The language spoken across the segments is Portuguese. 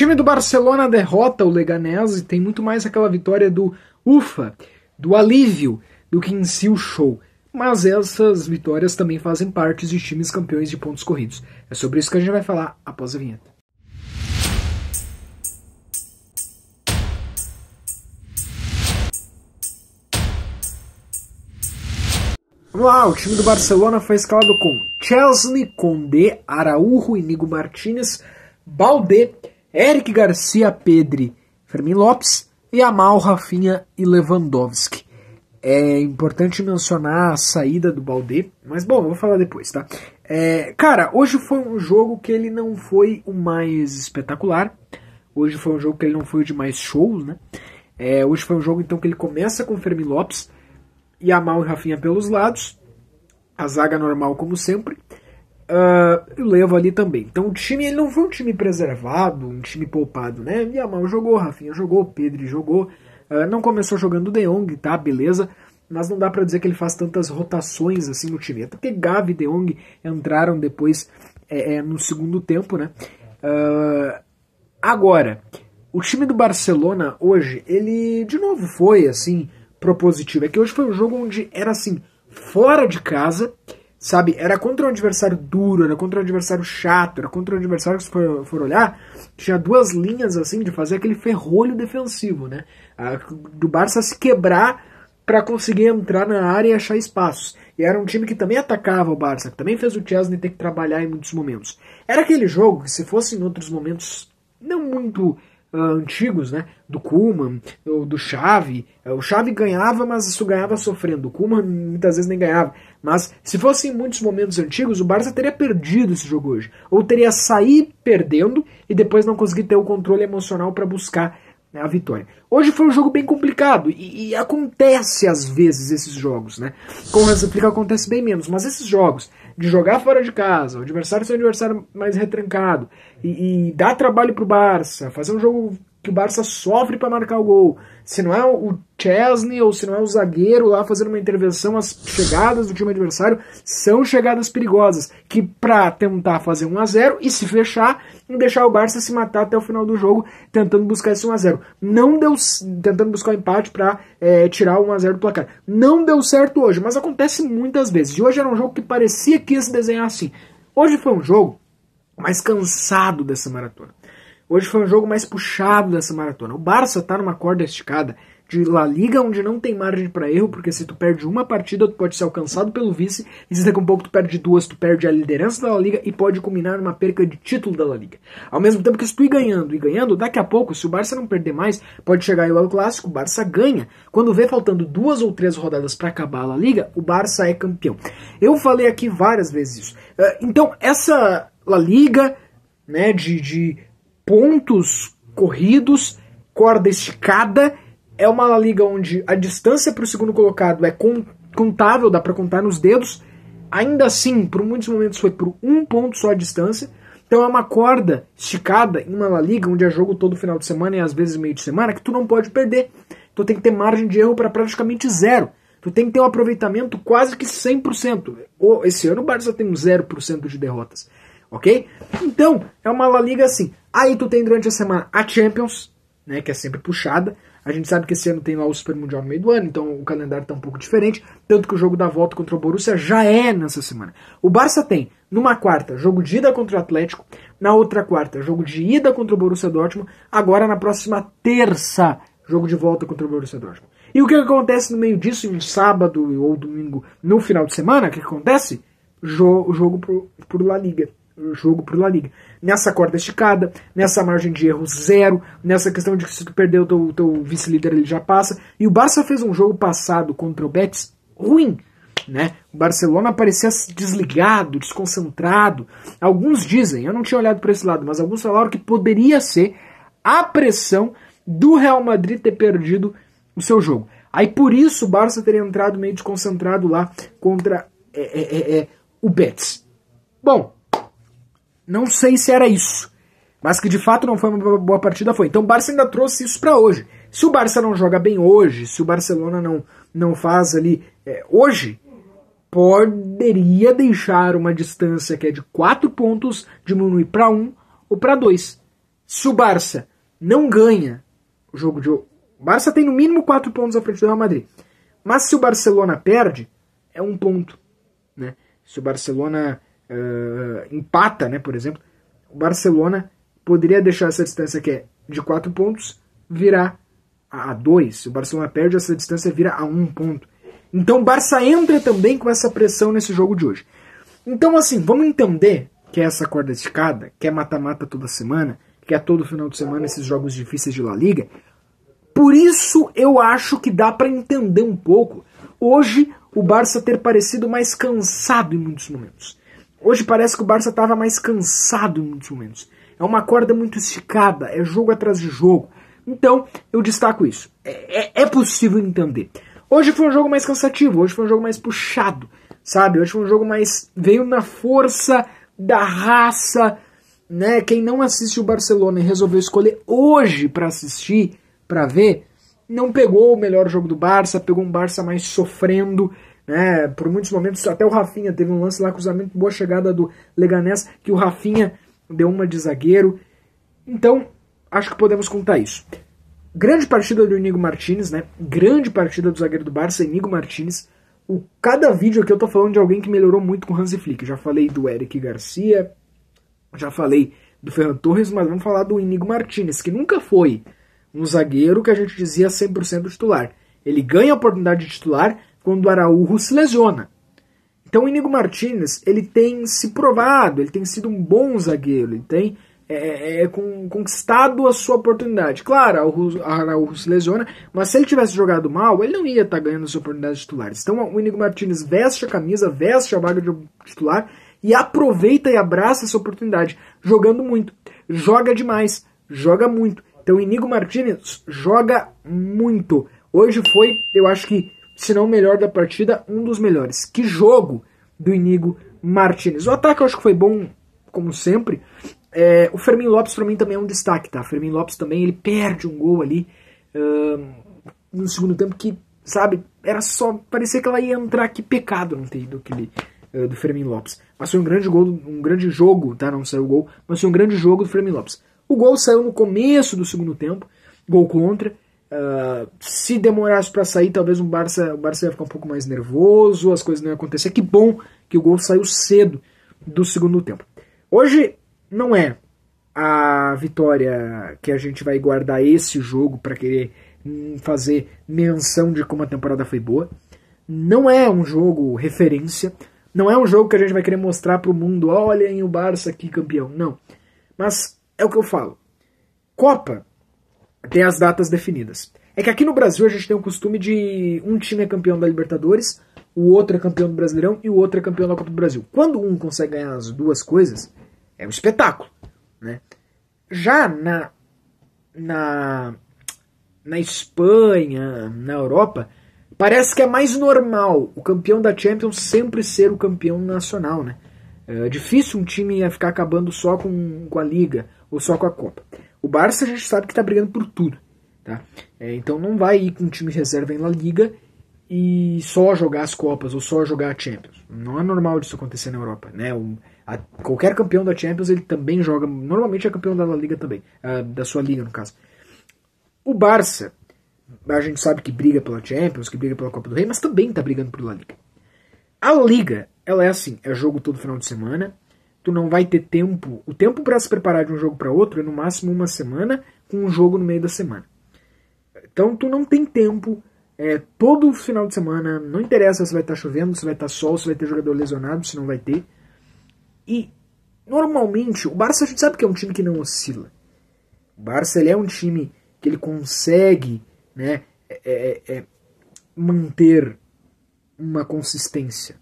time do Barcelona derrota o Leganés e tem muito mais aquela vitória do ufa, do alívio, do que em si o show. Mas essas vitórias também fazem parte de times campeões de pontos corridos. É sobre isso que a gente vai falar após a vinheta. Vamos lá, o time do Barcelona foi escalado com Chesney, Condé, Araújo, Íñigo Martínez, Baldé, Eric Garcia, Pedri, Fermín Lopes, Yamal, Rafinha e Lewandowski. É importante mencionar a saída do Baldé, mas bom, eu vou falar depois, tá? Cara, hoje foi um jogo que ele não foi o mais espetacular. Hoje foi um jogo que ele não foi o de mais shows, né? Hoje foi um jogo então que ele começa com Fermín Lopes, Yamal e Rafinha pelos lados, a zaga normal como sempre, e o Levo ali também. Então o time ele não foi um time preservado, um time poupado, né? Yamal jogou, Rafinha jogou, Pedri jogou, não começou jogando o De Jong, tá? Beleza, mas não dá pra dizer que ele faz tantas rotações assim no time, até porque Gavi e De Jong entraram depois no segundo tempo, né? Agora, o time do Barcelona hoje, ele de novo foi assim propositivo. É que hoje foi um jogo onde era assim, fora de casa, sabe? Era contra um adversário duro, era contra um adversário chato, era contra um adversário que, se for olhar, tinha duas linhas assim de fazer aquele ferrolho defensivo, né? Do Barça se quebrar para conseguir entrar na área e achar espaços. E era um time que também atacava o Barça, que também fez o Chesney ter que trabalhar em muitos momentos. Era aquele jogo que, se fosse em outros momentos não muito antigos, né, do Koeman, do Xavi, o Xavi ganhava, mas isso ganhava sofrendo, o Koeman muitas vezes nem ganhava, mas se fosse em muitos momentos antigos, o Barça teria perdido esse jogo hoje, ou teria saído perdendo e depois não conseguir ter o controle emocional para buscar a vitória. Hoje foi um jogo bem complicado e acontece às vezes esses jogos, né? Com o Hansi acontece bem menos, mas esses jogos de jogar fora de casa, o adversário ser um adversário mais retrancado e dar trabalho pro Barça, fazer um jogo que o Barça sofre para marcar o gol, se não é o Chesney ou se não é o zagueiro lá fazendo uma intervenção, as chegadas do time adversário são chegadas perigosas, que para tentar fazer 1-0 e se fechar, deixar o Barça se matar até o final do jogo, tentando buscar esse 1-0. Não deu, tentando buscar o empate para tirar o 1-0 do placar. Não deu certo hoje, mas acontece muitas vezes. E hoje era um jogo que parecia que ia se desenhar assim. Hoje foi um jogo mais cansado dessa maratona. Hoje foi um jogo mais puxado dessa maratona. O Barça tá numa corda esticada de La Liga, onde não tem margem para erro, porque se tu perde uma partida, tu pode ser alcançado pelo vice, e se daqui a um pouco tu perde duas, tu perde a liderança da La Liga e pode culminar numa perca de título da La Liga. Ao mesmo tempo que se tu ir ganhando, daqui a pouco, se o Barça não perder mais, pode chegar aí o El Clássico, o Barça ganha. Quando vê faltando 2 ou 3 rodadas para acabar a La Liga, o Barça é campeão. Eu falei aqui várias vezes isso. Então, essa La Liga, né, de pontos corridos, corda esticada, é uma La Liga onde a distância para o segundo colocado é contável, dá para contar nos dedos. Ainda assim, por muitos momentos foi por 1 ponto só a distância. Então é uma corda esticada em uma La Liga onde é jogo todo final de semana e às vezes meio de semana, que tu não pode perder. Tu tem que ter margem de erro para praticamente zero. Tu tem que ter um aproveitamento quase que 100%. Esse ano o Barça tem um 0% de derrotas. Ok? Então, é uma La Liga assim. Aí tu tem durante a semana a Champions, né, que é sempre puxada. A gente sabe que esse ano tem lá o Super Mundial no meio do ano, então o calendário tá um pouco diferente. Tanto que o jogo da volta contra o Borussia já é nessa semana. O Barça tem, numa quarta, jogo de ida contra o Atlético. Na outra quarta, jogo de ida contra o Borussia Dortmund. Agora, na próxima terça, jogo de volta contra o Borussia Dortmund. E o que acontece no meio disso, em um sábado ou domingo, no final de semana? O que acontece? Jogo por La Liga. Jogo pro La Liga. Nessa corda esticada, nessa margem de erro zero, nessa questão de que se tu perder o teu vice-líder ele já passa. E o Barça fez um jogo passado contra o Betis ruim, né? O Barcelona parecia desligado, desconcentrado. Alguns dizem, eu não tinha olhado para esse lado, mas alguns falaram que poderia ser a pressão do Real Madrid ter perdido o seu jogo. Aí por isso o Barça teria entrado meio desconcentrado lá contra o Betis. Bom, não sei se era isso, mas que de fato não foi uma boa partida, foi. Então o Barça ainda trouxe isso para hoje. Se o Barça não joga bem hoje, se o Barcelona não faz ali hoje, poderia deixar uma distância que é de 4 pontos diminuir para 1 ou para 2. Se o Barça não ganha o jogo de hoje, o Barça tem no mínimo 4 pontos à frente do Real Madrid. Mas se o Barcelona perde, é 1 ponto. Né? Se o Barcelona empata, né, por exemplo, o Barcelona poderia deixar essa distância que é de 4 pontos virar a 2. Se o Barcelona perde, essa distância vira a 1 ponto. Então o Barça entra também com essa pressão nesse jogo de hoje. Então assim, vamos entender que é essa corda esticada, que é mata-mata toda semana, que é todo final de semana esses jogos difíceis de La Liga. Por isso eu acho que dá para entender um pouco hoje o Barça ter parecido mais cansado em muitos momentos. Hoje parece que o Barça estava mais cansado em muitos momentos. É uma corda muito esticada, é jogo atrás de jogo. Então eu destaco isso. É possível entender. Hoje foi um jogo mais cansativo, hoje foi um jogo mais puxado, sabe? Hoje foi um jogo mais... veio na força da raça, né? Quem não assiste o Barcelona e resolveu escolher hoje para assistir, para ver, não pegou o melhor jogo do Barça, pegou um Barça mais sofrendo, né? Por muitos momentos, até o Rafinha teve um lance lá, cruzamento, boa chegada do Leganés, que o Rafinha deu uma de zagueiro. Então, acho que podemos contar isso. Grande partida do Íñigo Martínez, né? Grande partida do zagueiro do Barça, Íñigo Martínez. Cada vídeo aqui eu tô falando de alguém que melhorou muito com o Hansi Flick. Já falei do Eric Garcia, já falei do Ferran Torres, mas vamos falar do Íñigo Martínez, que nunca foi um zagueiro que a gente dizia 100% titular. Ele ganha a oportunidade de titular quando o Araújo se lesiona. Então o Íñigo Martínez, ele tem se provado, ele tem sido um bom zagueiro, ele tem conquistado a sua oportunidade. Claro, o Araújo se lesiona, mas se ele tivesse jogado mal, ele não ia estar ganhando a sua oportunidade de titulares. Então o Íñigo Martínez veste a camisa, veste a vaga de titular e aproveita e abraça essa oportunidade, jogando muito. Joga demais, joga muito. Então o Íñigo Martínez joga muito. Hoje foi, eu acho que, se não o melhor da partida, um dos melhores. Que jogo do Íñigo Martínez. O ataque eu acho que foi bom, como sempre. O Fermín Lopes pra mim também é um destaque, tá? O Fermín Lopes também, ele perde um gol ali no segundo tempo que, sabe, era só, parecia que ela ia entrar, que pecado não ter ido aquele do Fermín Lopes. Mas foi um grande gol, um grande jogo, tá? Não saiu o gol, mas foi um grande jogo do Fermín Lopes. O gol saiu no começo do segundo tempo, gol contra. Se demorasse pra sair, talvez o Barça ia ficar um pouco mais nervoso, as coisas não iam acontecer. Que bom que o gol saiu cedo do segundo tempo. Hoje não é a vitória que a gente vai guardar esse jogo para querer fazer menção de como a temporada foi boa. Não é um jogo referência. Não é um jogo que a gente vai querer mostrar pro mundo, olhem o Barça aqui campeão. Não. Mas é o que eu falo. Copa tem as datas definidas. É que aqui no Brasil a gente tem o costume de um time é campeão da Libertadores, o outro é campeão do Brasileirão e o outro é campeão da Copa do Brasil. Quando um consegue ganhar as duas coisas, é um espetáculo, né? Já na Espanha, na Europa, parece que é mais normal o campeão da Champions sempre ser o campeão nacional, né? É difícil um time ficar acabando só com a Liga ou só com a Copa. O Barça a gente sabe que está brigando por tudo, tá? Então não vai ir com um time reserva em La Liga e só jogar as Copas ou só jogar a Champions. Não é normal disso acontecer na Europa, né? Qualquer campeão da Champions ele também joga, normalmente é campeão da La Liga também, da sua liga no caso. O Barça, a gente sabe que briga pela Champions, que briga pela Copa do Rei, mas também está brigando por La Liga. A Liga, ela é assim, é jogo todo final de semana, tu não vai ter tempo, o tempo para se preparar de um jogo para outro é no máximo uma semana, com um jogo no meio da semana. Então tu não tem tempo, todo final de semana, não interessa se vai estar chovendo, se vai estar sol, se vai ter jogador lesionado, se não vai ter. E, normalmente, o Barça a gente sabe que é um time que não oscila. O Barça ele é um time que ele consegue, né, manter uma consistência.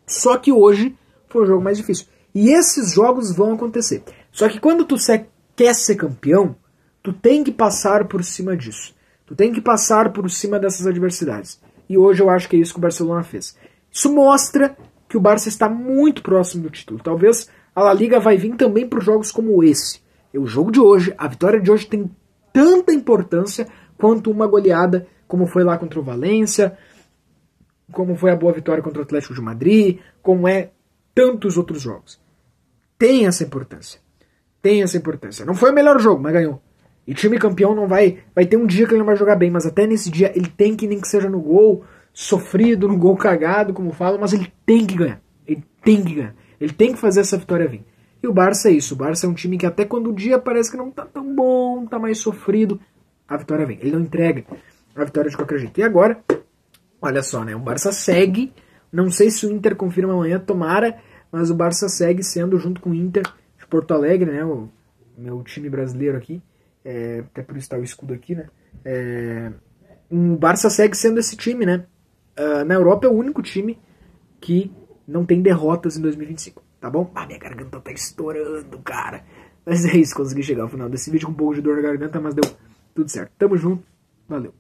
Só que hoje foi um jogo mais difícil. E esses jogos vão acontecer. Só que quando tu quer ser campeão, tu tem que passar por cima disso. Tu tem que passar por cima dessas adversidades. E hoje eu acho que é isso que o Barcelona fez. Isso mostra que o Barça está muito próximo do título. Talvez a La Liga vai vir também por jogos como esse. E o jogo de hoje, a vitória de hoje tem tanta importância quanto uma goleada, como foi lá contra o Valência, como foi a boa vitória contra o Atlético de Madrid, como é tantos outros jogos. Tem essa importância. tem essa importância. Não foi o melhor jogo, mas ganhou. E time campeão não vai ter um dia que ele não vai jogar bem, mas até nesse dia ele tem que, nem que seja no gol sofrido, no gol cagado, como falam, mas ele tem que ganhar. Ele tem que ganhar. Ele tem que fazer essa vitória vir. E o Barça é isso. O Barça é um time que até quando o dia parece que não tá tão bom, tá mais sofrido, a vitória vem. Ele não entrega a vitória de qualquer jeito. E agora, olha só, né? O Barça segue. Não sei se o Inter confirma amanhã, tomara, mas o Barça segue sendo, junto com o Inter de Porto Alegre, né? O meu time brasileiro aqui. Até por isso tá o escudo aqui, né? O Barça segue sendo esse time, né? Na Europa é o único time que não tem derrotas em 2025, tá bom? Minha garganta tá estourando, cara. Mas é isso, consegui chegar ao final desse vídeo com um pouco de dor na garganta, mas deu tudo certo. Tamo junto, valeu.